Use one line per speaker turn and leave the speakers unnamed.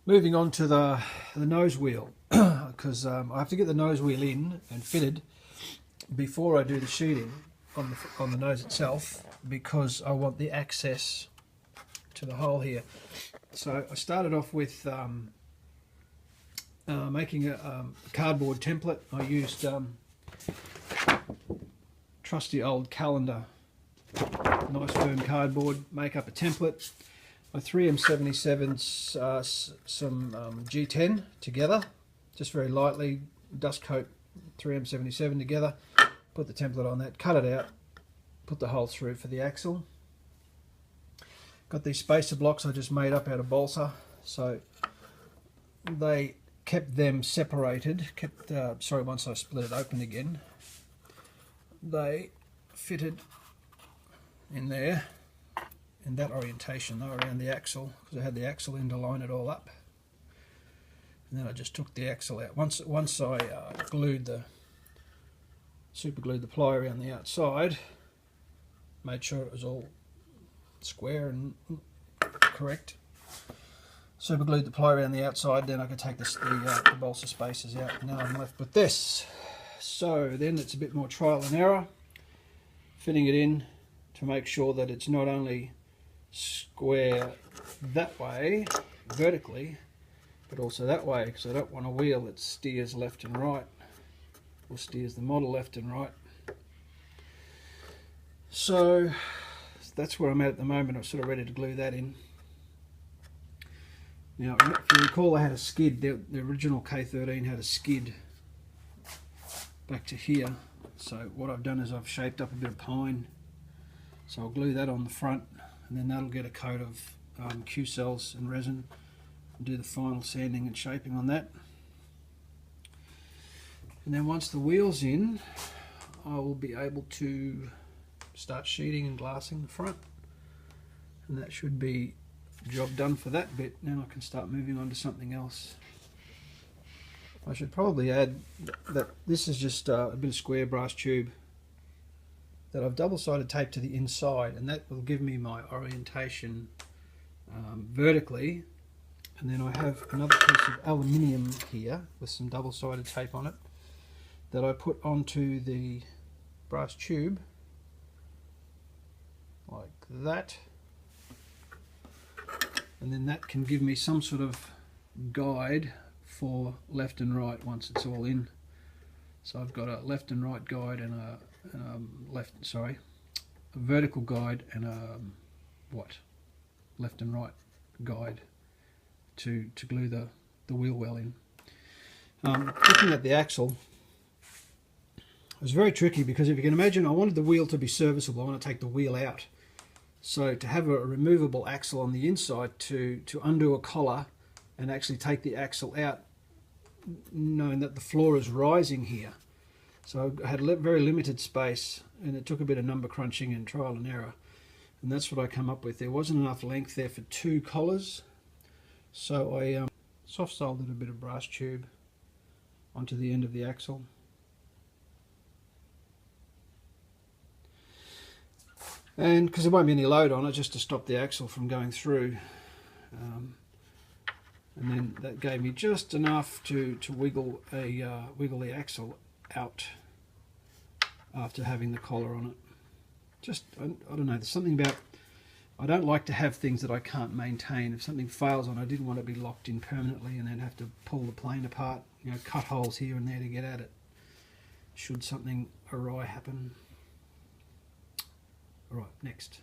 Moving on to the nose wheel, because I have to get the nose wheel in and fitted before I do the sheeting on the nose itself, because I want the access to the hole here. So I started off with making a cardboard template. I used trusty old calendar, nice firm cardboard, make up a template. My 3M77s, some G10 together, just very lightly, dust coat 3M77 together, put the template on that, cut it out, put the hole through for the axle. Got these spacer blocks I just made up out of balsa, so they kept them separated, once I split it open again, they fitted in there in that orientation though, around the axle, because I had the axle in to line it all up. And then I just took the axle out. Once I super glued the ply around the outside, made sure it was all square and correct. Super glued the ply around the outside, then I could take the balsa spacers out. Now I'm left with this. So then it's a bit more trial and error, fitting it in to make sure that it's not only square that way vertically, but also that way, because I don't want a wheel that steers left and right, or steers the model left and right. So that's where I'm at the moment. I'm sort of ready to glue that in. Now, if you recall, I had a skid. The original K13 had a skid back to here. So what I've done is I've shaped up a bit of pine. So I'll glue that on the front, and then that'll get a coat of Q-cells and resin, and do the final sanding and shaping on that. And then once the wheel's in, I will be able to start sheeting and glassing the front, and that should be the job done for that bit. Now I can start moving on to something else. I should probably add that this is just a bit of square brass tube that I've double-sided taped to the inside, and that will give me my orientation vertically. And then I have another piece of aluminium here with some double-sided tape on it that I put onto the brass tube like that, and then that can give me some sort of guide for left and right once it's all in. So I've got a left and right guide and a vertical guide and a left and right guide to glue the wheel well in. Looking at the axle, it was very tricky, because if you can imagine, I wanted the wheel to be serviceable. I want to take the wheel out. So to have a removable axle on the inside, to undo a collar and actually take the axle out, knowing that the floor is rising here. So I had very limited space, and it took a bit of number crunching and trial and error. And that's what I come up with. There wasn't enough length there for 2 collars. So I soft soldered a bit of brass tube onto the end of the axle. And because there won't be any load on it, just to stop the axle from going through. And then that gave me just enough to wiggle the axle out after having the collar on it. Just, I don't know, there's something about, I don't like to have things that I can't maintain. If something fails on, I didn't want to be locked in permanently and then have to pull the plane apart, cut holes here and there to get at it, should something awry happen. Alright, next.